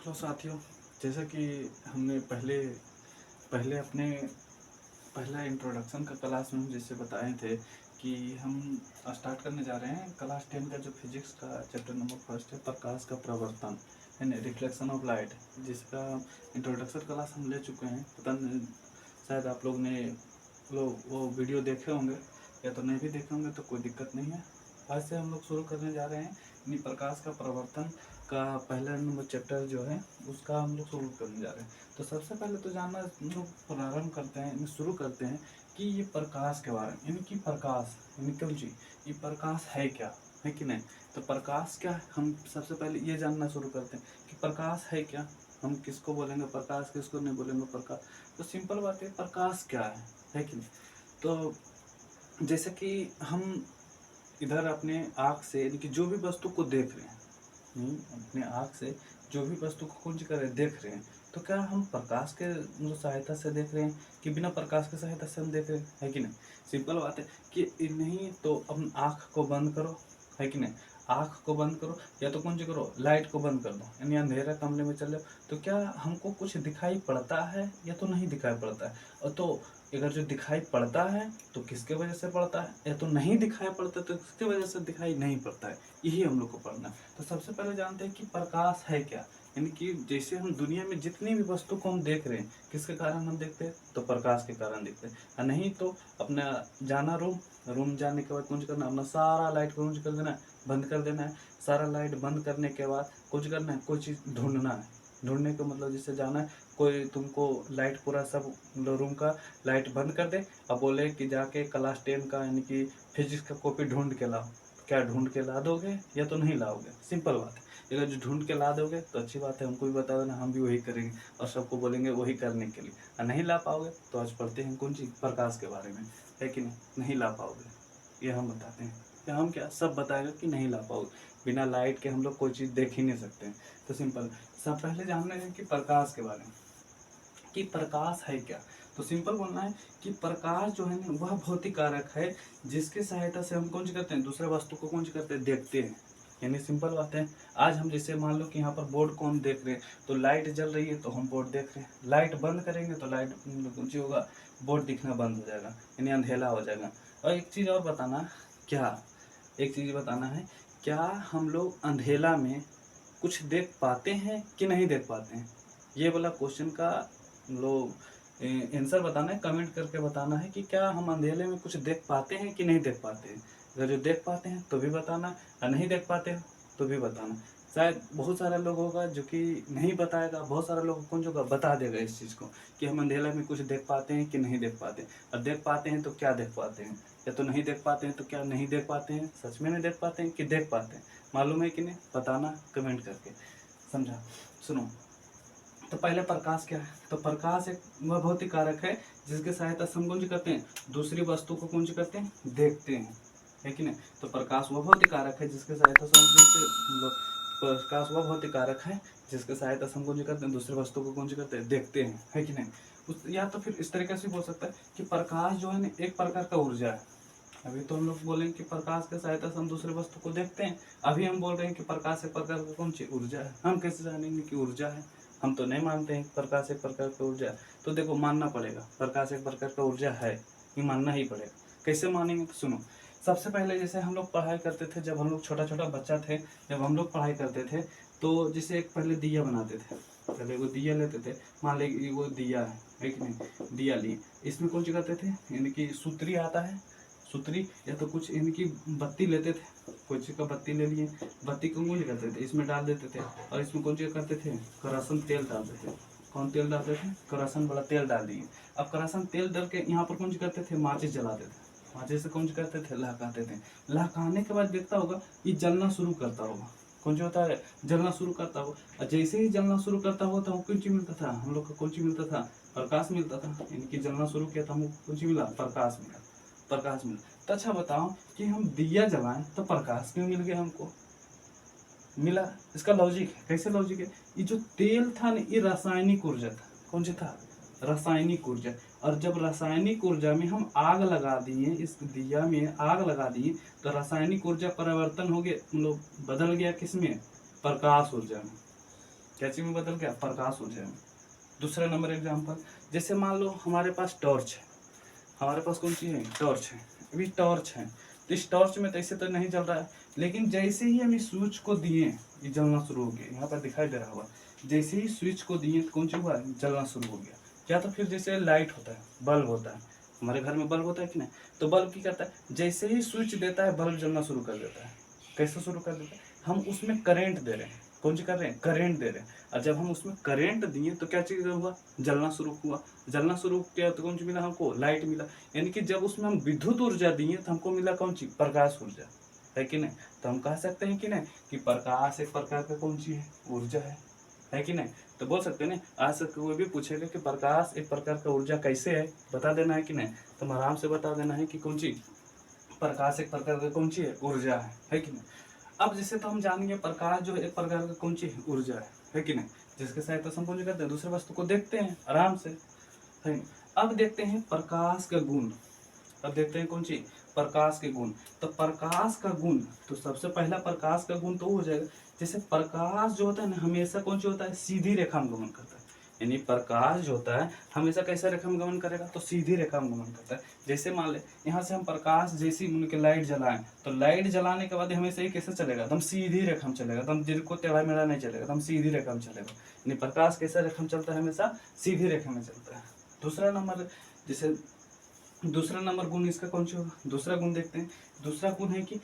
Hello साथियों। जैसा कि हमने पहले पहले अपने पहला इंट्रोडक्शन का क्लास में हम जैसे बताए थे कि हम स्टार्ट करने जा रहे हैं क्लास 10 का जो फिजिक्स का चैप्टर नंबर फर्स्ट है, प्रकाश का प्रवर्तन यानी रिफ्लेक्शन ऑफ लाइट, जिसका इंट्रोडक्शन क्लास हम ले चुके हैं। पता नहीं, शायद आप लोग वो वीडियो देखे होंगे या तो नहीं भी देखे होंगे, तो कोई दिक्कत नहीं है। आज से हम लोग शुरू करने जा रहे हैं यानी प्रकाश का प्रवर्तन का पहला नंबर चैप्टर जो है उसका हम लोग शुरू करने जा रहे हैं। तो सबसे पहले तो जानना हम लोग प्रारंभ करते हैं, शुरू करते हैं कि ये प्रकाश के बारे में, यानी कि प्रकाश यानी कौन चीज, ये प्रकाश है क्या, है कि नहीं। तो प्रकाश क्या है, हम सबसे पहले ये जानना शुरू करते हैं कि प्रकाश है क्या। हम किसको बोलेंगे प्रकाश, किसको नहीं बोलेंगे प्रकाश। तो सिंपल बात है, प्रकाश क्या है कि नहीं। तो जैसे कि हम इधर अपने आँख से यानी कि जो भी वस्तु को देख रहे हैं, अपने आँख से जो भी वस्तु को कुंज कर देख रहे हैं, तो क्या हम प्रकाश के सहायता से देख रहे हैं कि बिना प्रकाश की सहायता से हम देख रहे हैं, है कि नहीं। सिंपल बात है कि नहीं तो अपनी आँख को बंद करो, है कि नहीं। आँख को बंद करो या तो कुंज करो, लाइट को बंद कर दो यानी अंधेरा कमरे में चले जाओ, तो क्या हमको कुछ दिखाई पड़ता है या तो नहीं दिखाई पड़ता है। और तो अगर जो दिखाई पड़ता है तो किसके वजह से पड़ता है, या तो नहीं दिखाई पड़ता तो किसके वजह से दिखाई नहीं पड़ता है, यही हम लोग को पढ़ना है। तो सबसे पहले जानते हैं कि प्रकाश है क्या। यानी कि जैसे हम दुनिया में जितनी भी वस्तु को हम देख रहे हैं, किसके कारण हम देखते हैं, तो प्रकाश के कारण देखते हैं। और नहीं तो अपना जाना रूम जाने के बाद कुछ करना, अपना सारा लाइट को कुछ कर देना है, बंद कर देना है। सारा लाइट बंद करने के बाद कुछ करना है, कोई चीज़ ढूंढना है। ढूंढने का मतलब जैसे जाना है, कोई तुमको लाइट पूरा सब रूम का लाइट बंद कर दे और बोले कि जाके क्लास 10 का यानी कि फिजिक्स का कॉपी ढूंढ के लाओ। क्या ढूंढ के ला दोगे या तो नहीं लाओगे, सिंपल बात है। अगर जो ढूंढ के ला दोगे तो अच्छी बात है, हमको भी बता देना, हम भी वही करेंगे और सबको बोलेंगे वही करने के लिए। और नहीं ला पाओगे तो आज पढ़ते हैं कौन चीज़, प्रकाश के बारे में, है कि नहीं ला पाओगे ये हम बताते हैं। या हम क्या सब बताएगा कि नहीं ला पाओगे, बिना लाइट के हम लोग कोई चीज़ देख ही नहीं सकते हैं। तो सिंपल सब पहले जानना है कि प्रकाश के बारे में, कि प्रकाश है क्या। तो सिंपल बोलना है कि प्रकाश जो है ना वह भौतिक कारक है जिसकी सहायता से हम कौन करते हैं, दूसरे वस्तु को कौन करते हैं, देखते हैं। यानी सिंपल बात है, आज हम जैसे मान लो कि यहाँ पर बोर्ड को हम देख रहे हैं, तो लाइट जल रही है तो हम बोर्ड देख रहे हैं। लाइट बंद करेंगे तो लाइट कुछ होगा, बोर्ड दिखना बंद हो जाएगा यानी अंधेला हो जाएगा। और एक चीज़ और बताना, क्या एक चीज़ बताना है, क्या हम लोग अंधेला में कुछ देख पाते हैं कि नहीं देख पाते हैं, ये वाला क्वेश्चन का लोग आंसर बताना है, कमेंट करके बताना है कि क्या हम अंधेरे में कुछ देख पाते हैं कि नहीं देख पाते हैं। अगर जो देख पाते हैं तो भी बताना, और नहीं देख पाते हैं तो भी बताना। शायद बहुत सारा लोग होगा जो कि नहीं बताएगा, बहुत सारा लोग कौन जो बता देगा इस चीज़ को कि हम अंधेरे में कुछ देख पाते हैं कि नहीं देख पाते। और देख पाते हैं तो क्या देख पाते हैं, या तो नहीं देख पाते हैं तो क्या नहीं देख पाते हैं, सच में नहीं देख पाते हैं कि देख पाते हैं, मालूम है कि नहीं, बताना कमेंट करके। समझा। सुनो, तो पहले प्रकाश क्या है, तो प्रकाश एक वह भौतिक कारक है जिसके सहायता से हम कुंज करते हैं, दूसरी वस्तु को कुंज करते हैं, देखते हैं, है कि नहीं। तो प्रकाश वह भौतिक कारक है जिसके सहायता से हम मतलब प्रकाश वह भौतिक कारक है जिसके सहायता से हम कुंज करते हैं, दूसरी वस्तु को कुंज करते हैं, देखते हैं, है कि नहीं। या तो फिर इस तरीके से बोल सकता है कि प्रकाश जो है ना एक प्रकार का ऊर्जा है। अभी तो हम लोग बोलेंगे कि प्रकाश की सहायता से हम दूसरे वस्तु को देखते हैं, अभी हम बोल रहे हैं कि प्रकाश एक प्रकार का कौन सी ऊर्जा है। हम कैसे जानेंगे कि ऊर्जा है, हम तो नहीं मानते हैं प्रकाश एक प्रकार का ऊर्जा है। तो देखो मानना पड़ेगा, प्रकाश एक प्रकार का ऊर्जा है, ये मानना ही पड़ेगा। कैसे मानेंगे, तो सुनो। सबसे पहले जैसे हम लोग पढ़ाई करते थे, जब हम लोग छोटा छोटा बच्चा थे, जब हम लोग पढ़ाई करते थे, तो जैसे एक पहले दिया बनाते थे, पहले वो दिया लेते थे, मान लीजिए वो दिया है कि नहीं, दिया लिए, इसमें कौन सी करते थे, यानी कि सूत्री आता है, सूत्री या तो कुछ इनकी बत्ती लेते थे, कोई चीज़ का बत्ती ले लिए, बत्ती को कौन करते थे, इसमें डाल देते थे, और इसमें कौन चीज़ करते थे, करासन तेल डालते थे। कौन तेल डालते थे, करासन वाला तेल डाल दिए। अब करासन तेल डाल के यहाँ पर कौन करते थे, माचिस जलाते थे, माचिस से कौन करते थे, लहकाते थे। लहकाने के बाद देखता होगा ये जलना शुरू करता होगा, कौन जो होता है जलना शुरू करता हो। और जैसे ही जलना शुरू करता हो तो कौन चीज मिलता था, हम लोग को कौन चीज मिलता था, प्रकाश मिलता था। इनकी जलना शुरू किया तो हमको कौन चीज मिला, प्रकाश मिला, प्रकाश मिला। तो अच्छा बताओ कि हम दिया जलाएं तो प्रकाश क्यों मिल गया, हमको मिला। इसका लॉजिक है, कैसे लॉजिक है, ये जो तेल था ना ये रासायनिक ऊर्जा था, कौन सा था, रासायनिक ऊर्जा। और जब रासायनिक ऊर्जा में हम आग लगा दिए, इस दिया में आग लगा दिए, तो रासायनिक ऊर्जा परिवर्तन हो गया, मतलब बदल गया किसमें, प्रकाश ऊर्जा में। क्या चीज में बदल गया? प्रकाश ऊर्जा में। दूसरा नंबर एग्जाम्पल, जैसे मान लो हमारे पास टॉर्च है, हमारे पास कौन सी है? टॉर्च है। अभी टॉर्च है तो इस टॉर्च में तो ऐसे तो नहीं जल रहा है, लेकिन जैसे ही हम इस स्विच को दिए ये जलना शुरू हो गया। यहाँ पर दिखाई दे रहा होगा, जैसे ही स्विच को दिए तो कौन सी हुआ? जलना शुरू हो गया। या तो फिर जैसे लाइट होता है, बल्ब होता है, हमारे घर में बल्ब होता है कि नहीं, तो बल्ब क्या करता है? जैसे ही स्विच देता है बल्ब जलना शुरू कर देता है। कैसे शुरू कर देता है? हम उसमें करंट दे रहे हैं। कौन सी कर रहे हैं? करंट दे रहे हैं। और जब हम उसमें करंट दिए तो क्या चीज हुआ? जलना शुरू हुआ। जलना शुरू किया तो कौन सी मिला हमको? लाइट मिला। यानी कि जब उसमें हम विद्युत ऊर्जा दिए तो हमको मिला कौन सी? प्रकाश ऊर्जा, है कि नहीं? तो हम कह सकते हैं कि नहीं कि प्रकाश एक प्रकार का कौन सी है? ऊर्जा है कि नहीं? तो बोल सकते हैं ना, आज से कोई भी पूछेगा कि प्रकाश एक प्रकार का ऊर्जा कैसे है, बता देना है कि नहीं, तो हम आराम से बता देना है कि कौन सी? प्रकाश एक प्रकार का कौन सी है? ऊर्जा है कि नहीं? अब जैसे तो हम जानेंगे प्रकाश जो है एक प्रकार का कौन सी ऊर्जा है कि नहीं, जिसके सहायता से हम कौन करते हैं? दूसरे वस्तु को देखते हैं आराम से, है नहीं? अब देखते हैं प्रकाश का गुण। अब देखते हैं कौन सी? प्रकाश के गुण। तो प्रकाश का गुण, तो सबसे पहला प्रकाश का गुण तो हो जाएगा, जैसे प्रकाश जो होता है ना हमेशा कौन सी होता है? सीधी रेखा में गमन करता है। यानी प्रकाश जो होता है हमेशा कैसा रेखा में गमन करेगा? तो सीधी रेखा में गमन करता है। जैसे मान ले यहाँ से हम प्रकाश जैसी उनके लाइट जलाएं, तो लाइट जलाने के बाद हमेशा ही कैसे चलेगा? एकदम सीधी रेखा में चलेगा, एकदम दिल को टेढ़ा मेढ़ा नहीं चलेगा, एकदम सीधी रेखा में चलेगा। यानी प्रकाश कैसा रेखा में चलता है? हमेशा सीधी रेखा में चलता है। दूसरा नंबर, जैसे दूसरा नंबर गुण इसका कौन सा होगा? दूसरा गुण देखते हैं। दूसरा गुण है कि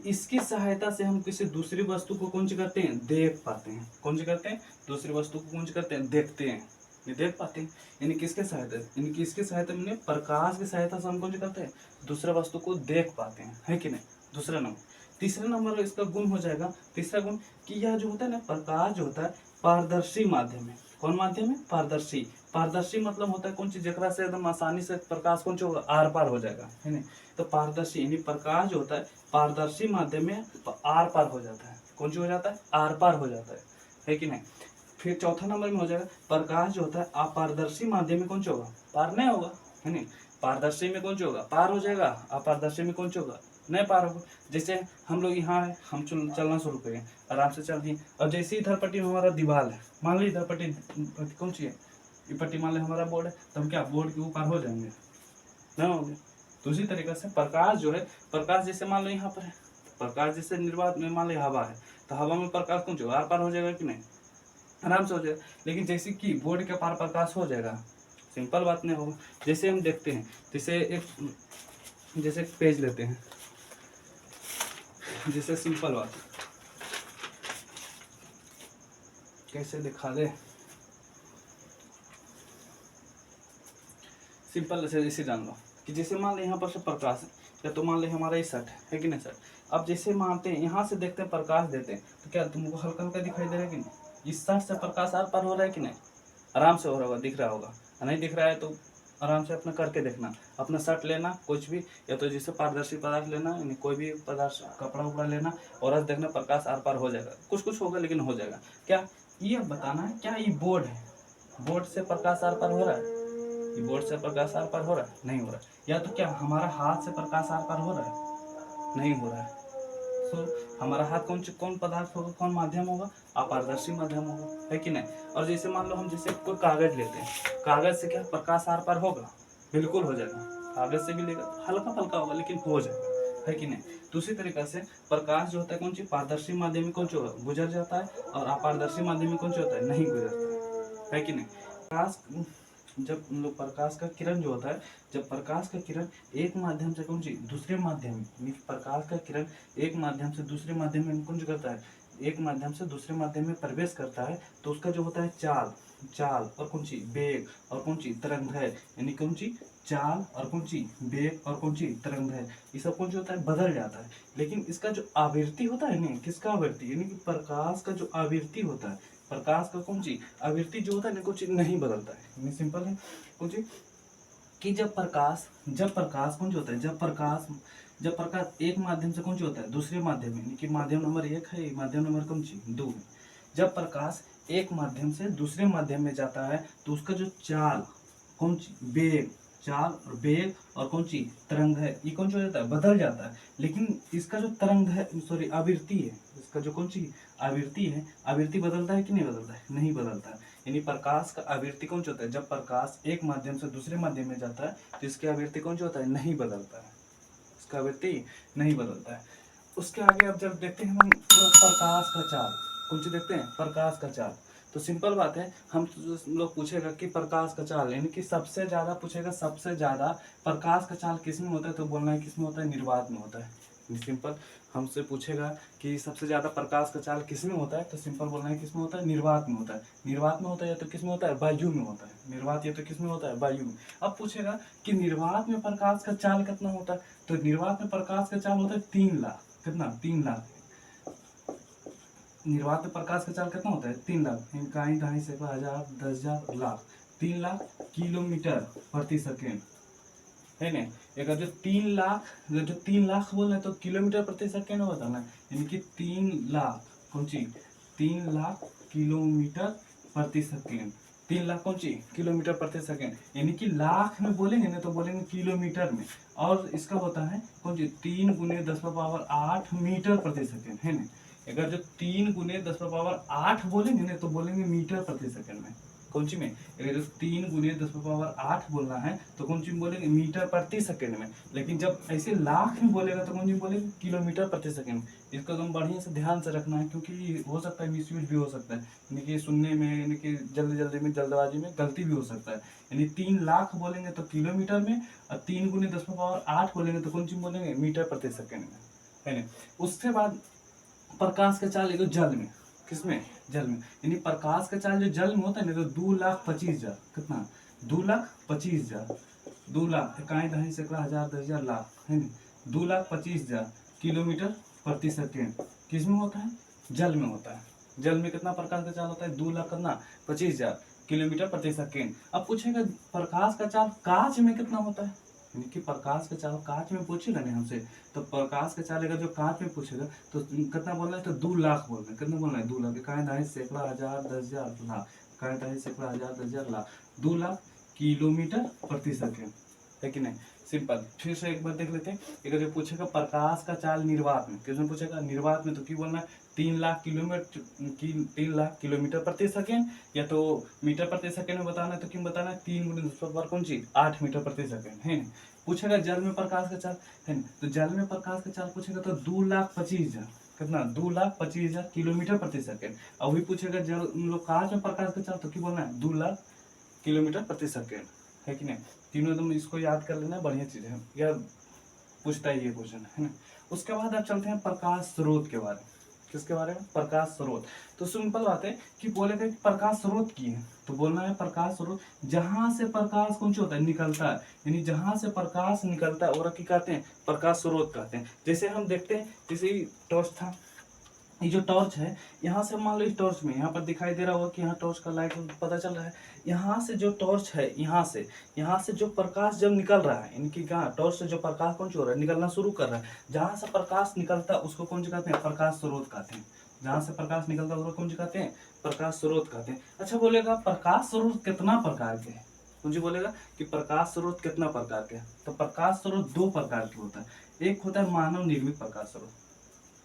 इसकी सहायता से हम किसी दूसरी वस्तु को कौन सी करते हैं? देख पाते हैं। कौन सी करते हैं? दूसरी वस्तु को कौन सी करते हैं? देखते हैं, ये देख पाते हैं। यानी किसके सहायता? यानी कि इसके सहायता में प्रकाश की सहायता से हम कौन सी करते हैं? दूसरे वस्तु को देख पाते हैं, है कि नहीं? दूसरा नंबर। तीसरा नंबर इसका गुण हो जाएगा, तीसरा गुण, कि यह जो होता है ना प्रकाश जो होता है पारदर्शी माध्यम है। कौन माध्यम है? पारदर्शी। पारदर्शी मतलब होता है कौन चीज? जकरा से एकदम आसानी से प्रकाश कौन सा होगा? आर पार हो जाएगा, है नहीं? तो पारदर्शी यानी प्रकाश जो होता है पारदर्शी माध्यम में आर पार हो जाता है। कौन सी हो जाता है? आर पार हो जाता है कि नहीं? फिर चौथा नंबर में हो जाएगा प्रकाश जो होता है अपारदर्शी माध्यम में कौन सा होगा? पार नहीं होगा, है नहीं? पारदर्शी में कौन सा होगा? पार हो जाएगा। अपारदर्शी में कौन सा होगा? नहीं पार होगा। जैसे हम लोग यहाँ है, हम चलना शुरू करें, आराम से चल दिए, और जैसे ही इधर पट्टी में हमारा दीवार है, मान ली इधर पट्टी कौन सी है? ये पट्टी मान ली हमारा बोर्ड है, तो हम क्या बोर्ड के ऊपर हो जाएंगे? नहीं होंगे। तो उसी तरीके से प्रकाश जो है, प्रकाश जैसे मान लो यहाँ पर है, प्रकाश जैसे निर्वात में मान लो हवा है, तो हवा में प्रकाश कौन सा? आर पार हो जाएगा कि नहीं? आराम से हो जाएगा। लेकिन जैसे कि बोर्ड के पार प्रकाश हो जाएगा, सिंपल बात नहीं होगा। जैसे हम देखते हैं, जैसे एक पेज लेते हैं, जैसे सिंपल बात कैसे दिखा दे, सिंपल ऐसे जान लो कि जैसे मान ले यहाँ पर से प्रकाश है, या तो मान ले हमारा ये शर्ट है कि नहीं शर्ट। अब जैसे मानते हैं यहाँ से देखते हैं प्रकाश देते हैं, तो क्या तुमको हल्का हल्का दिखाई दे रहा है कि नहीं? इस शर्ट से प्रकाश आर पार हो रहा है कि नहीं? आराम से हो रहा होगा, दिख रहा होगा। नहीं दिख रहा है तो आराम से अपना करके देखना। अपना शर्ट लेना कुछ भी, या तो जैसे पारदर्शी पदार्थ लेना, यानी कोई भी पदार्थ कपड़ा उपड़ा लेना, और आज देखना प्रकाश आर पार हो जाएगा। कुछ कुछ होगा लेकिन हो जाएगा। क्या ये बताना है? क्या ये बोर्ड है, बोर्ड से प्रकाश आर पार हो रहा है? ये बोर्ड से प्रकाश आर पार हो रहा है? नहीं हो रहा है। या तो क्या हमारा हाथ से प्रकाश आर पार हो रहा है? नहीं हो रहा है। तो हमारा हाथ कौन पदार्थ होगा, कौन माध्यम होगा? अपारदर्शी माध्यम होगा, है कि नहीं? और जैसे मान लो हम जैसे कोई कागज लेते हैं, कागज से क्या प्रकाश आर पार होगा? बिल्कुल हो जाएगा। कागज से भी लेगा तो हल्का फल्का होगा लेकिन हो जाएगा, है कि नहीं? दूसरी तरीके से प्रकाश जो होता है कौन सी? पारदर्शी माध्यम में कौन सा होगा? गुजर जाता है, और अपारदर्शी माध्यम में कौन सा होता है? नहीं गुजरता है कि नहीं? प्रकाश जब लोग प्रकाश का किरण जो होता है, जब प्रकाश का किरण एक माध्यम से कौन सी दूसरे माध्यम में, प्रकाश का किरण एक माध्यम से दूसरे माध्यम में कौन सी करता है? एक माध्यम से दूसरे माध्यम में प्रवेश करता है, तो उसका जो होता है चाल और कौन सी वेग और कौन सी तरंग है, यानी कौन सी चाल और कौन सी वेग और कौन सी तरंग है, ये सब कौन सी होता है? बदल जाता है। लेकिन इसका जो आवृत्ति होता है ना, किसका आवृत्ति? यानी कि प्रकाश का जो आवृत्ति होता है, प्रकाश का कौन सी आवृत्ति जो होता है ना, कुछ नहीं बदलता है। सिंपल है कौन सी? कि जब प्रकाश कौन सी होता है? जब प्रकाश एक माध्यम से कौन सी होता है? दूसरे माध्यम में, यानी कि माध्यम नंबर 1 है, माध्यम नंबर कौन सी 2 है। जब प्रकाश एक माध्यम से दूसरे माध्यम में जाता है, तो उसका जो चाल कौन सी चाल और वेग और कौन सी तरंग है, ये कौन सी हो जाता है? बदल जाता है। लेकिन इसका जो तरंग है, सॉरी आवृत्ति है, इसका जो कौन सी आवृत्ति है, आवृत्ति बदलता है कि नहीं बदलता है, नहीं बदलता है। यानी प्रकाश का आवृत्ति कौन सा होता है, जब प्रकाश एक माध्यम से दूसरे माध्यम में जाता है तो इसकी आवृत्ति कौन सा होता है, नहीं बदलता है, इसका आवृत्ति नहीं बदलता है। उसके आगे अब जब देखते हैं हम तो प्रकाश का चाल, कौन सी देखते हैं, प्रकाश का चाल। तो सिंपल बात है, हम लोग पूछेगा कि प्रकाश का चाल, यानी कि सबसे ज्यादा पूछेगा, सबसे ज्यादा प्रकाश का चाल किस में होता है, तो बोलना है किस में होता है, निर्वात में होता है। सिंपल हमसे पूछेगा कि सबसे ज्यादा प्रकाश का चाल किस में होता है, तो सिंपल बोलना है किस में होता है, निर्वात में होता है। निर्वात में होता है या तो किस में होता है, वायु में होता है। निर्वात या तो किस में होता है, वायु में। अब पूछेगा कि निर्वात में प्रकाश का चाल कितना होता है, तो निर्वात में प्रकाश का चाल होता है 3 लाख। कितना, 3 लाख। निर्वात में प्रकाश का चाल कितना होता है, 3 लाख। इकाई, दहाई, सैकड़ा, हजार, 10,000, लाख। 3 लाख किलोमीटर प्रति सेकेंड है ना। अगर जो 3 लाख, अगर जो 3 लाख बोल रहे हैं तो किलोमीटर प्रति सेकेंड होता है ना, यानी कि 3 लाख कौन सी, 3 लाख किलोमीटर प्रति सेकेंड। 3 लाख कौन सी, किलोमीटर प्रति सेकेंड। यानी कि लाख में बोलेंगे ना तो बोलेंगे किलोमीटर में, और इसका होता है कौन सी, 3 गुने 10⁸ मीटर प्रति सेकेंड है ना। अगर जो 3 गुने 10⁸ बोलेंगे ना तो बोलेंगे मीटर प्रति सेकेंड में। कौन सी में, अगर जो 3 गुने 10⁸ बोलना है तो कौन सी में बोलेंगे, मीटर प्रति सेकेंड में। लेकिन जब ऐसे लाख में बोलेगा तो कौन सी बोलेंगे, किलोमीटर प्रति सेकेंड। इसको एकदम बढ़िया से ध्यान से रखना है, क्योंकि हो सकता है मिसयूज भी हो सकता है, यानी कि सुनने में, यानी कि जल्दी जल्दी में, जल्दबाजी में गलती भी हो सकता है। यानी 3 लाख बोलेंगे तो किलोमीटर में, और 3 गुने 10⁸ बोलेंगे तो कौन सी बोलेंगे, मीटर प्रति सेकेंड में है ना। उसके बाद प्रकाश का चाल एक जल में, किसमें, जल में। यानी प्रकाश का चाल जो जल में होता है ना तो 2,25,000, कितना, 2,25,000, 2 लाख, इकाई, दहाई, सैकड़ा, हजार, 10,000, लाख है ना। 2,25,000 किलोमीटर प्रति सेकेंड किस में होता है, जल में होता है। जल में कितना प्रकाश का चाल होता है, 2 लाख कितना, 25,000 किलोमीटर प्रति सेकेंड। अब पूछेगा प्रकाश का चाल कांच में कितना होता है, यानी कि प्रकाश का चाल कांच में पूछेगा नहीं हमसे, तो प्रकाश का चाल अगर जो कांच में पूछेगा तो कितना बोलना है, तो 2 लाख बोलना है। कितना बोलना है, 2 लाख, इकाई, दहाई, सैकड़ा, हजार, 10,000, लाख। इकाई, दहाई, सैकड़ा, हजार, 10,000, लाख। 2 लाख किलोमीटर प्रति सेकेंड है कि नहीं। सिंपल। फिर से एक बार देख लेते हैं, अगर जो पूछेगा प्रकाश का चाल निर्वात में, किसमें पूछेगा, निर्वात में, तो क्यों बोलना है, 3 लाख किलोमीटर, 3 लाख किलोमीटर प्रति सेकेंड, या तो मीटर प्रति सेकेंड में बताना है तो क्यों बताना है, 3 गुने 10⁻, कौन सी, 8 मीटर प्रति सेकेंड है ना। पूछेगा जल में प्रकाश का चाल है ना, तो जल में प्रकाश का चाल पूछेगा तो 2,25,000, कितना, 2,25,000 किलोमीटर प्रति सेकेंड। और वही पूछेगा जल लोग कांच में प्रकाश का चाल तो क्यों बोलना है, 2 लाख किलोमीटर प्रति सेकेंड है कि नहीं। तीनों एकदम इसको याद कर लेना, बढ़िया चीज है, यह पूछता है ये क्वेश्चन है ना। उसके बाद अब चलते हैं प्रकाश स्रोत के बारे में। किसके बारे में, प्रकाश स्रोत। तो सिंपल बात है कि बोलेगा कि प्रकाश स्रोत की है, तो बोलना है प्रकाश स्रोत जहां से प्रकाश कौन सा होता है, निकलता है। यानी जहां से प्रकाश निकलता है और की कहते हैं, प्रकाश स्रोत कहते हैं। जैसे हम देखते हैं, जैसे टॉर्च था, ये जो टॉर्च है, यहाँ से मान लो इस टॉर्च में, यहाँ पर दिखाई दे रहा होगा कि यहाँ टॉर्च का लाइट पता चल रहा है। यहाँ से जो टॉर्च है, यहाँ से जो प्रकाश जब निकल रहा है, इनकी कहाँ टॉर्च से जो प्रकाश कौन सा हो रहा है, निकलना शुरू कर रहा है, जहाँ से प्रकाश निकलता है उसको कौन सा कहते हैं, प्रकाश स्रोत कहते हैं। जहाँ से प्रकाश निकलता है उसको कौन सा कहते हैं, प्रकाश स्रोत कहते हैं। अच्छा बोलेगा प्रकाश स्रोत कितना प्रकार के हैं, मुझे बोलेगा कि प्रकाश स्रोत कितना प्रकार के हैं, तो प्रकाश स्रोत 2 प्रकार के होता है। एक होता है मानव निर्मित प्रकाश स्रोत,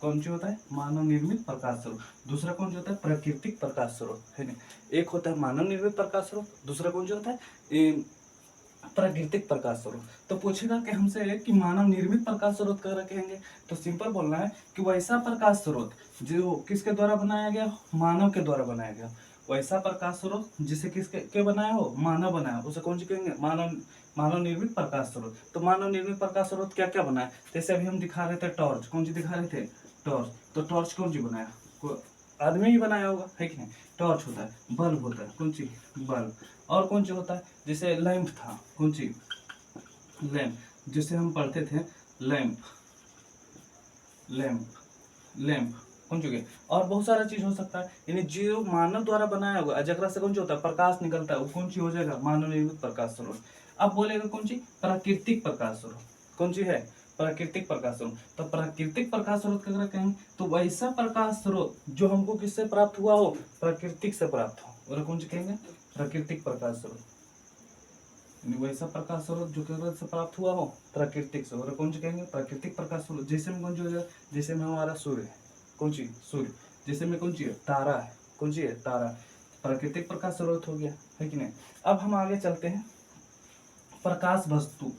कौन सी होता है, मानव निर्मित प्रकाश स्रोत। दूसरा कौन सा होता है, प्राकृतिक प्रकाश स्रोत है ना। एक होता है मानव निर्मित प्रकाश स्रोत, दूसरा कौन सा होता है, प्राकृतिक प्रकाश स्रोत। तो पूछेगा कि हमसे कि मानव निर्मित प्रकाश स्रोत कह कहेंगे, तो सिंपल बोलना है कि वैसा प्रकाश स्रोत जो किसके द्वारा बनाया गया, मानव के द्वारा बनाया गया। वैसा प्रकाश स्रोत जिसे किसके के बनाया हो, मानव बनाया, उसे कौन सी कहेंगे, मानव निर्मित प्रकाश स्रोत। तो मानव निर्मित प्रकाश स्रोत क्या क्या बनाया, जैसे अभी हम दिखा रहे थे टॉर्च, कौन सी दिखा रहे थे, टॉर्च। तो टॉर्च कौन सी बनाया, आदमी ही बनाया होगा है कि नहीं। टॉर्च होता है, बल्ब होता है, कौन सी, बल्ब। और कौन सी होता है, जैसे लैंप था, कौन सी, लैंप, जिसे हम पढ़ते थे, लैंप, लैंप, लैंप कौन सी, और बहुत सारा चीज हो सकता है। यानी जो मानव द्वारा बनाया होगा, जगरा से कौन सी होता है, प्रकाश निकलता है, वो कौन सी हो जाएगा, मानव निर्मित प्रकाश स्रोत। अब बोलेगा कौन सी, प्राकृतिक प्रकाश स्रोत, कौन सी है, प्राकृतिक प्रकाश स्रोत। तो प्राकृतिक प्रकाश स्रोत क्या कहेंगे, तो वैसा प्रकाश स्रोत जो हमको किससे प्राप्त हुआ हो, प्रकृति से प्राप्त हो, और कौन सी कहेंगे, प्राकृतिक प्रकाश स्रोत। वैसा प्रकाश स्रोत जो केवल से प्राप्त हुआ हो, प्राकृतिक से, और कौन सी कहेंगे, प्राकृतिक प्रकाश स्रोत। जैसे में कौन सी हो जाएगा, जैसे में हमारा सूर्य है, कौन सी, सूर्य। जैसे में कौन सी है, तारा है, कौन सी है, तारा। प्राकृतिक प्रकाश स्रोत हो गया, है कि नहीं। अब हम आगे चलते हैं, प्रकाश वस्तु,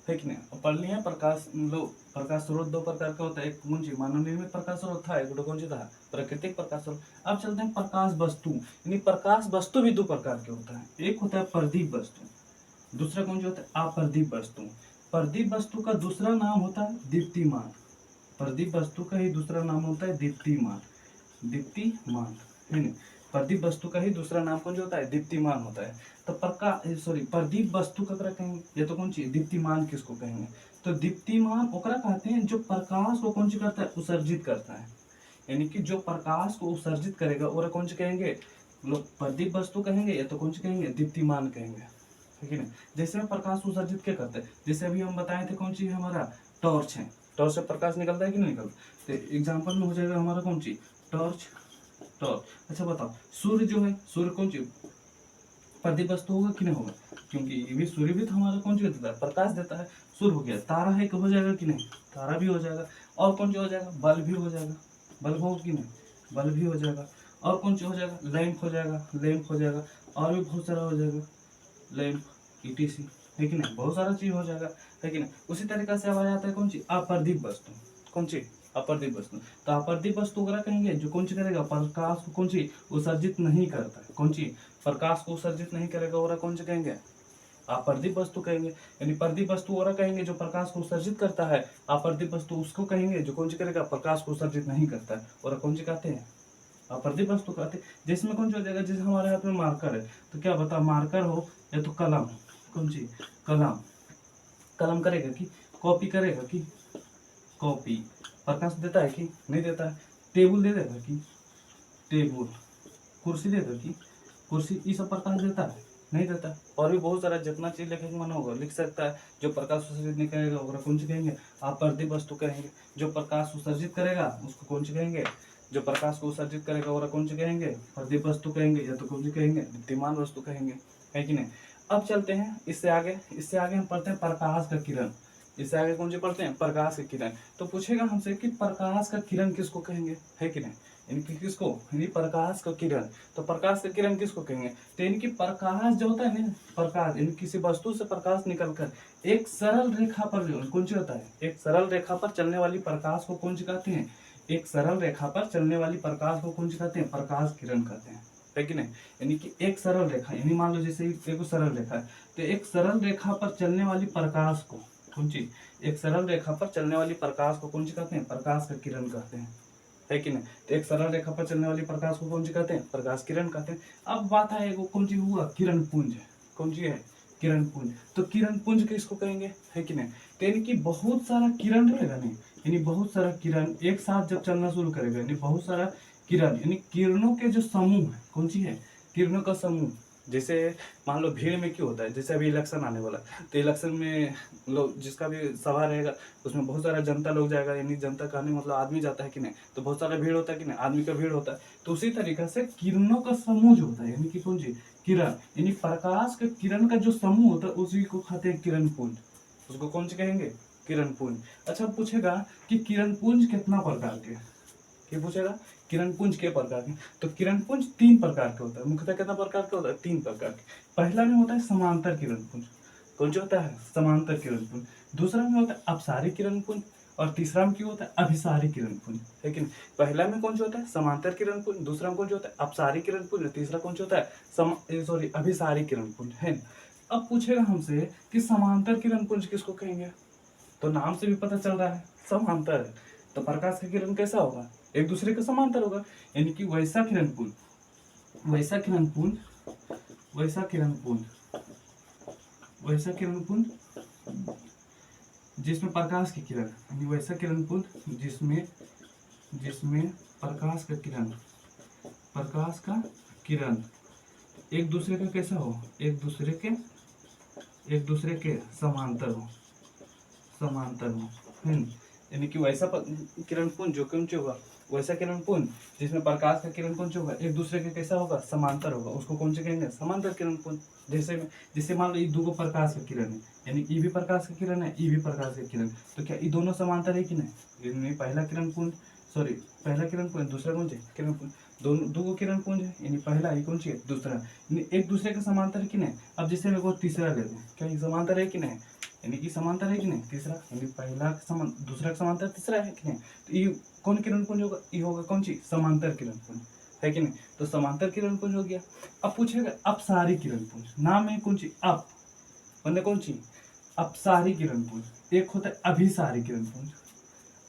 है कि नहीं। अब पढ़ लिए प्रकाश, मतलब प्रकाश स्रोत दो प्रकार का होता है, एक कौन सी मानव निर्मित प्रकाश स्रोत था, एक कौन सी था, प्राकृतिक प्रकाश स्रोत। अब चलते हैं प्रकाश वस्तु, यानी प्रकाश वस्तु भी दो प्रकार के होता है, एक होता है प्रदीप वस्तु, दूसरा कौन सा होता है, अप्रदीप वस्तु। प्रदीप वस्तु का दूसरा नाम होता है दीप्तिमान, प्रदीप वस्तु का ही दूसरा नाम होता है दीप्तिमान, दीप्तिमान, है ना। प्रदीप वस्तु का ही दूसरा नाम कौन सा होता है, दीप्तिमान होता है। तो प्रदीप वस्तु का कहेंगे, ये तो कौन सी, दीप्तिमान किसको कहेंगे, तो दीप्तिमान ओकरा कहते हैं जो प्रकाश को कौन सी करता है, उत्सर्जित करता है, यानी कि जो प्रकाश को उत्सर्जित करेगा और कौन से कहेंगे, लोग प्रदीप वस्तु कहेंगे या तो कौन से कहेंगे, दीप्तिमान कहेंगे, ठीक है ना। जैसे में प्रकाश उत्सर्जित क्या करते हैं, जैसे अभी हम बताए थे कौन सी हमारा टॉर्च है, टॉर्च से प्रकाश निकलता है कि नहीं निकलता, तो एग्जाम्पल में हो जाएगा हमारा कौन सी, टॉर्च, टॉर्च। अच्छा बताओ, सूर्य जो है, सूर्य कौन सी प्रदीप वस्तु होगा कि नहीं होगा, क्योंकि ये भी सूर्य भी तो हमारा कौन सी देता है, प्रकाश देता है, सूर्य हो गया। तारा है कि हो जाएगा कि नहीं, तारा भी हो जाएगा। और कौन सा हो जाएगा, बल्ब भी हो जाएगा, बल्ब हो कि नहीं, बल्ब भी हो जाएगा। और कौन सा हो जाएगा, लैंप हो जाएगा, लैंप हो जाएगा। और भी बहुत सारा हो जाएगा, लैंप, ईटीसी, है कि नहीं, बहुत सारा चीज हो जाएगा, है कि नहीं। उसी तरीके से अब आ जाता है कौन सी, अप्रदीप वस्तु, कौन सी, अप्रदीप वस्तु। तो अप्रदीप वस्तु वगैरह कहेंगे जो कौन सी करेगा, प्रकाश को कौन सी उत्सर्जित नहीं करता है, कौन सी, प्रकाश को उत्सर्जित नहीं करेगा, और कौन से कहेंगे, अप्रदीप वस्तु कहेंगे। यानी प्रदीप वस्तु और कहेंगे जो प्रकाश को उत्सर्जित करता है, अप्रदीप वस्तु उसको कहेंगे जो कौन सी करेगा, प्रकाश को उत्सर्जित नहीं करता है, और कौन सी कहते हैं, अप्रदीप वस्तु कहते हैं। जिसमें कौन सी हो जाएगा, जैसे हमारे हाथ में मार्कर है, तो क्या बता, मार्कर हो या तो कलम, कौन सी, कलम, कलम करेगा कि कॉपी करेगा कि कॉपी, प्रकाश देता है कि नहीं देता है। टेबल दे देगा कि टेबल, कुर्सी दे देगा कि कुर्सी, ये सब प्रकाश देता है, नहीं देता। और भी बहुत सारा जितना चीज लिखे मन होगा लिख सकता है, जो प्रकाश उत्सर्जित नहीं करेगा वो कौन से कहेंगे, अप्रदीप वस्तु कहेंगे। जो प्रकाश उत्सर्जित करेगा उसको कौन से कहेंगे, जो प्रकाश को उत्सर्जित करेगा वो कौन से कहेंगे, प्रदीप वस्तु कहेंगे या तो कौन से कहेंगे, दीप्तिमान वस्तु कहेंगे, है कि नहीं। अब चलते हैं इससे आगे हम पढ़ते हैं प्रकाश का किरण। इससे आगे कौन से पढ़ते हैं, प्रकाश का किरण। तो पूछेगा हमसे कि प्रकाश का किरण किसको कहेंगे, है कि नहीं, इनकी किसको, यानी प्रकाश का किरण। तो प्रकाश का किरण किसको कहेंगे, तो इनकी प्रकाश जो होता है ना, प्रकाश यानी किसी वस्तु से प्रकाश निकलकर एक सरल रेखा पर जो कौन सी होता है, एक सरल रेखा पर चलने वाली प्रकाश को कौन सी कहते हैं, एक सरल रेखा पर चलने वाली प्रकाश को कौन सी कहते हैं, प्रकाश किरण कहते हैं, है कि नहीं। यानी कि एक सरल रेखा, यानी मान लो जैसे एक सरल रेखा है, तो एक सरल रेखा पर चलने वाली प्रकाश को कौन सी, एक सरल रेखा पर चलने वाली प्रकाश को कौन सी कहते हैं, प्रकाश का किरण कहते हैं, है कि नहीं। तो एक सरल रेखा पर चलने वाली प्रकाश को कौन सी कहते हैं, प्रकाश किरण कहते हैं। अब बात है वो कौन सी हुआ, किरण पुंज, कौन सी है, किरण पुंज। तो किरण पुंज किसको कहेंगे, है कि नहीं। तो यानी बहुत सारा किरण रहेगा नहीं, यानी बहुत सारा किरण एक साथ जब चलना शुरू करेगा, यानी बहुत सारा किरण, यानी किरणों के जो समूह है, कौन सी है, किरणों का समूह। जैसे मान लो भीड़ में क्यों होता है, जैसे अभी इलेक्शन आने वाला, तो इलेक्शन में लोग जिसका भी सभा रहेगा उसमें बहुत सारा जनता लोग जाएगा, यानी जनता कहने मतलब आदमी जाता है कि नहीं, तो बहुत सारा भीड़ होता है कि नहीं, आदमी का भीड़ होता है। तो उसी तरीके से किरणों का समूह जो होता है, यानी कि कौन सी, किरण, यानी प्रकाश के किरण का जो समूह होता है उसी को कहते हैं किरण पुंज, उसको कौन सी कहेंगे, किरण पुंज। अच्छा पूछेगा कि किरण पुंज कितना प्रकार के, क्या पूछेगा, किरण पुंज के प्रकार के। तो किरण पुंज 3 प्रकार के होता है, मुख्यतः कितना प्रकार के होता है, 3 प्रकार के। पहला में होता है समांतर किरण पुंज, कौन जो होता है, समांतर किरण पुंज। दूसरा में होता है अपसारी किरण पुंज, और तीसरा में क्या होता है, अभिसारी किरण पुंज। लेकिन पहला में कौन सा होता है, समांतर किरण पुंज, दूसरा में कौन सा होता है, अपसारी किरण पुंज, तीसरा कौन सा होता है, अभिसारी किरण पुंज, है। अब पूछेगा हमसे कि समांतर किरण पुंज किसको कहेंगे, तो नाम से भी पता चल रहा है समांतर है, तो प्रकाश का किरण कैसा होगा, एक दूसरे के समांतर होगा, यानी कि वैसा किरण पुंज, वैसा किरण पुंज, वैसा किरण पुंज, वैसा किरण पुंज जिसमें प्रकाश की किरण, यानी वैसा किरण पुंज जिसमें जिसमें प्रकाश का किरण, प्रकाश का किरण एक दूसरे का कैसा हो, एक दूसरे के समांतर हो, समांतर हो, यानी कि वैसा किरण पुंज जो कौन सा होगा, वैसा किरण पुंज जिसमें प्रकाश का किरण कौन सा होगा, एक दूसरे के कैसा होगा, समांतर होगा, उसको कौन से कहेंगे, समांतर किरण पुंज। जैसे मान लो ये दो प्रकाश का किरण है, यानी ई भी प्रकाश का किरण है, ई भी प्रकाश का किरण, तो क्या ये दोनों समांतर है कि नहीं, इनमें पहला किरण पुंज सॉरी, पहला किरण पुंज, दूसरा कौन सी किरण पुंज, दोनों दो किरण पुंज है, यानी पहला ये कौन सी है, दूसरा, यानी एक दूसरे के समांतर है कि नहीं। अब जैसे मेरे को तीसरा ले लें, क्या ये समांतर है कि नहीं, यानी कि समांतर है कि नहीं, तीसरा यानी पहला के समान दूसरा के समांतर तीसरा है कि नहीं, तो ये कौन किरण पुंज होगा, ये होगा कौन सी, समांतर किरण पुंज, है कि नहीं। तो समांतर किरण पुंज हो गया। अब पूछेगा अपसारी किरण पुंज, नाम है कौन सी, अप वरना कौन सी, अपसारी किरण पुंज। एक होता है अभिसारी किरण पुंज,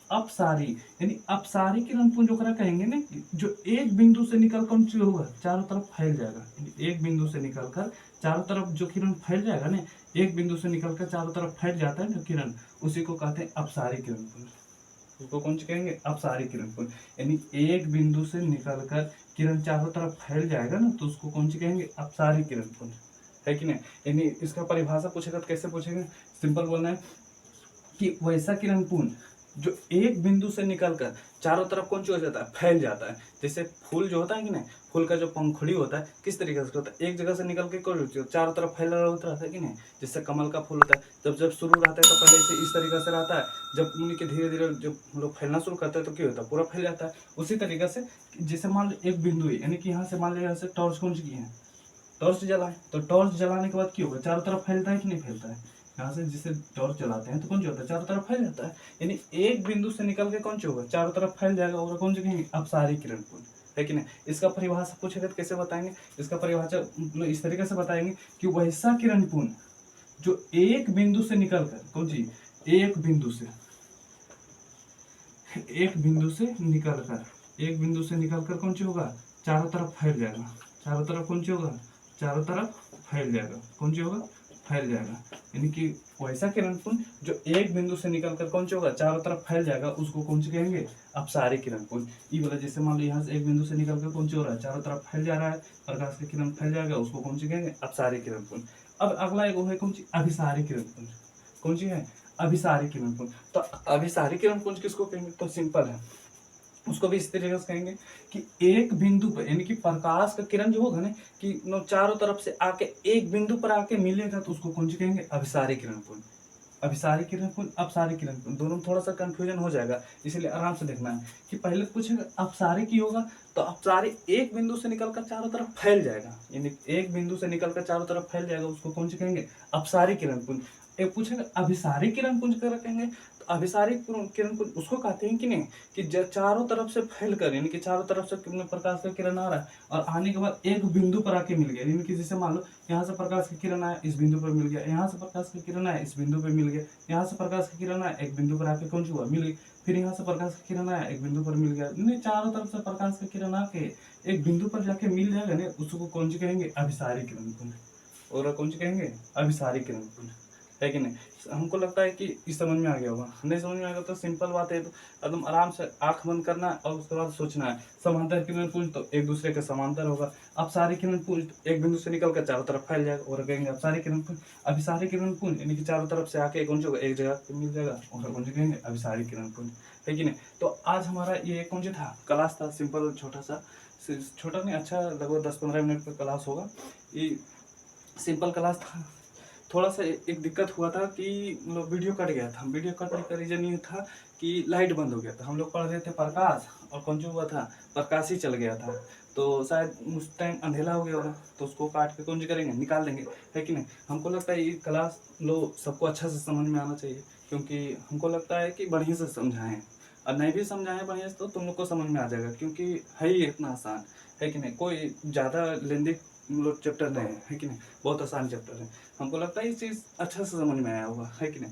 अपसारी यानी अपसारी किरण पुंज ओकरा कहेंगे ना जो एक बिंदु से निकल कौन सी होगा, चारों तरफ फैल जाएगा, यानी एक बिंदु से निकलकर चारों तरफ जो किरण फैल जाएगा ना, एक बिंदु से निकलकर चारों तरफ फैल जाता है जो किरण, उसी को कहते हैं अपसारी किरण पुंज। उसको कौन सी कहेंगे, अपसारी किरण पुंज। यानी एक बिंदु से निकलकर किरण चारों तरफ फैल जाएगा ना, तो उसको कौन सी कहेंगे, अपसारी किरण पुंज, है कि नहीं। यानी इसका परिभाषा पूछेगा तो कैसे पूछेंगे, सिंपल बोलना है कि वैसा किरण पुंज जो एक बिंदु से निकलकर चारों तरफ कौन सी हो जाता है, फैल जाता है। जैसे फूल जो होता है कि नहीं, फूल का जो पंखुड़ी होता है किस तरीके से होता है, एक जगह से निकल के कौन चारों तरफ फैला होता रहता है कि नहीं। जैसे कमल का फूल होता है, जब जब शुरू रहता है तो पहले से इस तरीके से रहता है, जब उनके धीरे धीरे जब हम लोग फैलना शुरू करते हैं तो क्या होता है, पूरा फैल जाता है। उसी तरीके से जैसे मान लो एक बिंदु है, यानी कि यहाँ से मान लो यहाँ से टॉर्च कौन सी की है, टॉर्च जलाए, तो टॉर्च जलाने के बाद क्या होगा, चारों तरफ फैलता है कि नहीं फैलता है। यहाँ से जिसे टॉर्च जलाते हैं तो कौन सी होता है, चारों तरफ फैल जाता है। यानी एक बिंदु से निकल के कौन सी होगा, चारों तरफ फैल जाएगा, और कौन सी कहेंगे, अपसारी किरण पुंज, है कि नहीं। इसका परिभाषा पूछेगा तो कैसे बताएंगे, इसका परिभाषा मतलब इस तरीके से बताएंगे कि वैसा किरण पुंज जो एक बिंदु से निकलकर कौन सी, एक बिंदु से, एक बिंदु से निकलकर, एक बिंदु से निकलकर कौन सी होगा, चारों तरफ फैल जाएगा, चारों तरफ कौन सी होगा, चारों तरफ फैल जाएगा, कौन सी होगा, फैल जाएगा। यानी कि वैसा किरण पुंज जो एक बिंदु से निकलकर कौन सी होगा, चारों तरफ फैल जाएगा, उसको कौन सी कहेंगे, अपसारी किरण पुंज। ये बोला जैसे मान लो यहाँ से एक बिंदु से निकलकर कौन सी हो रहा है, चारों तरफ फैल जा रहा है, प्रकाश का किरण फैल जाएगा, उसको कौन सी कहेंगे, अपसारी किरण पुंज। अब अगला एक है कौन सी, अभिसारी किरण पुंज, कौन सी है, अभिसारी किरण पुंज। तो अभिसारी किरण पुंज किसको कहेंगे, तो सिंपल है, उसको भी इस तरीके से कहेंगे कि एक बिंदु पर, यानी कि प्रकाश का किरण जो होगा ना कि चारों तरफ से आके एक बिंदु पर आके मिलेगा, तो उसको कौन सी कहेंगे, अभिसारी किरण पुंज। अभिसारी किरण पुंज, अपसारी किरण पुंज, दोनों में थोड़ा सा कंफ्यूजन हो जाएगा, इसलिए आराम से देखना है कि पहले पूछेगा अपसारी की होगा, तो अपसारी एक बिंदु से निकलकर चारों तरफ फैल जाएगा, यानी एक बिंदु से निकलकर चारों तरफ फैल जाएगा, उसको कौन सी कहेंगे, अपसारी किरण पुंज। एक पूछेगा अभिसारी किरण पुंज कर कहेंगे, तो अभिसारी किरण पुंज उसको कहते हैं कि नहीं कि चारों तरफ से फैल कर, यानी कि चारों तरफ से प्रकाश का किरण आ रहा है और आने के बाद एक बिंदु पर आके मिल गया, यानी कि जैसे मान लो यहाँ से प्रकाश का किरण आया, इस बिंदु पर मिल गया, यहाँ से प्रकाश का किरण आया, इस बिंदु पर मिल गया, यहाँ से प्रकाश का किरण आया, एक बिंदु पर आके कौन सी हुआ, मिल गई, फिर यहाँ से प्रकाश का किरण आया, एक बिंदु पर मिल गया, नहीं चारों तरफ से प्रकाश का किरण आके एक बिंदु पर जाके मिल जाएगा ना, उसको कौन सी कहेंगे, अभिसारी किरण पुंज, और कौन सी कहेंगे, अभिसारी किरण पुंज, है कि नहीं। हमको लगता है कि इस समझ में आ गया होगा, नहीं समझ में आएगा तो सिंपल बात है, तो एकदम आराम से आंख बंद करना है और उसके बाद सोचना है। समांतर किरण पुंज तो एक दूसरे के समांतर होगा, अपसारी किरण पुंज एक बिंदु से निकल कर चारों तरफ फैल जाएगा, और कहेंगे अपसारी किरण पुंज। अभिसारी किरण पुंज यानी कि चारों तरफ से आके कौन सी होगा, एक जगह पे मिल जाएगा, और कौन सी कहेंगे, अभिसारी किरण पुंज, है कि नहीं। तो आज हमारा ये कौन सा था, क्लास था, सिंपल छोटा सा, छोटा नहीं अच्छा, लगभग 10-15 मिनट का क्लास होगा, ये सिंपल क्लास था। थोड़ा सा एक दिक्कत हुआ था कि मतलब वीडियो कट गया था, वीडियो कटने का रीजन ये था कि लाइट बंद हो गया था, हम लोग पढ़ रहे थे प्रकाश, और कौन जो हुआ था, प्रकाश ही चल गया था, तो शायद उस टाइम अंधेरा हो गया होगा, तो उसको काट के कौन जी करेंगे, निकाल देंगे, है कि नहीं। हमको लगता है ये क्लास लो सबको अच्छा से समझ में आना चाहिए, क्योंकि हमको लगता है कि बढ़िया से समझाएं, और नहीं भी समझाएं बढ़िया से तो तुम लोग को समझ में आ जाएगा, क्योंकि है ही इतना आसान, है कि नहीं। कोई ज़्यादा लेंदी लोग चैप्टर नहीं है कि नहीं, बहुत आसान चैप्टर है। हमको लगता है ये चीज़ अच्छा से समझ में आया होगा, है कि नहीं।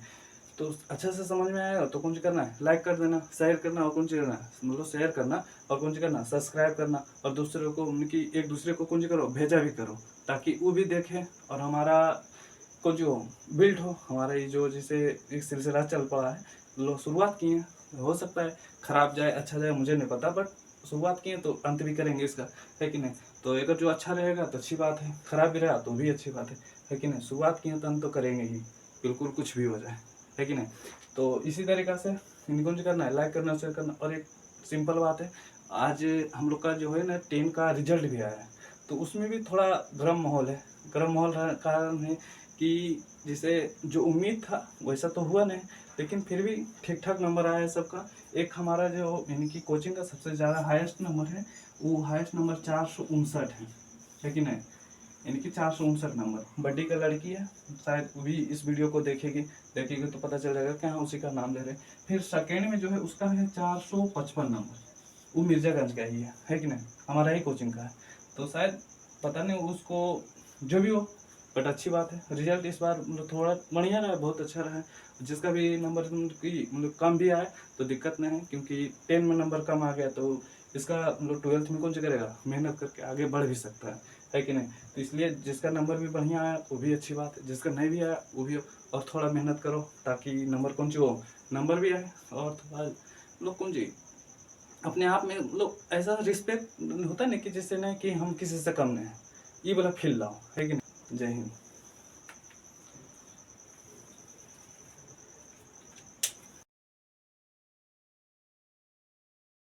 तो अच्छा से समझ में आएगा तो कौन सी करना है, लाइक कर देना, शेयर करना, और कौन सी करना है, मतलब शेयर करना, और कौन सी करना, सब्सक्राइब करना, और दूसरे को मतलब कि एक दूसरे को कौन सी करो, भेजा भी करो, ताकि वो भी देखें और हमारा कौन सी हो, बिल्ड हो, हमारा ये जो जैसे एक सिलसिला चल पड़ा है, लोग शुरुआत किए हैं, हो सकता है खराब जाए अच्छा जाए मुझे नहीं पता, बट शुरुआत किए तो अंत भी करेंगे इसका, है कि नहीं। तो अगर जो अच्छा रहेगा तो अच्छी बात है, खराब भी रहा तो भी अच्छी बात है कि नहीं। शुरुआत किए तो अंत तो करेंगे ही, बिल्कुल कुछ भी हो जाए, है कि नहीं। तो इसी तरीक़ा से इनको जो करना है, लाइक करना, शेयर करना। और एक सिंपल बात है, आज हम लोग का जो है ना 10 का रिजल्ट भी आया है, तो उसमें भी थोड़ा गर्म माहौल है। गर्म माहौल कारण है कि जिसे जो उम्मीद था वैसा तो हुआ नहीं, लेकिन फिर भी ठीक ठाक नंबर आया है सबका। एक हमारा जो यानी कि कोचिंग का सबसे ज़्यादा हाईएस्ट नंबर है, वो हाईएस्ट नंबर 459 है कि नहीं, यानी कि 459 नंबर। बड्डी का लड़की है, शायद वो भी इस वीडियो को देखेगी तो पता चल जाएगा कि हाँ उसी का नाम ले रहे। फिर सेकेंड में जो है उसका है 455 नंबर, वो मिर्जागंज का ही है कि नहीं, हमारा ही कोचिंग का है। तो शायद पता नहीं उसको, जो भी हो, बट अच्छी बात है। रिजल्ट इस बार मतलब थोड़ा बढ़िया रहा, बहुत अच्छा रहा है। जिसका भी नंबर की मतलब कम भी आए तो दिक्कत नहीं है, क्योंकि 10 में नंबर कम आ गया तो इसका मतलब 12th में कौन सा करेगा, मेहनत करके आगे बढ़ भी सकता है कि नहीं। तो इसलिए जिसका नंबर भी बढ़िया आया वो भी अच्छी बात है, जिसका नहीं भी आया वो भी, और थोड़ा मेहनत करो ताकि नंबर कौन सी हो, नंबर भी आए। और थोड़ा लोग कौन जी अपने आप में लोग ऐसा रिस्पेक्ट होता है ना कि जिससे नहीं कि हम किसी से कम नहीं है, ये वाला फील लाओ, है कि नहीं। जय हिंद।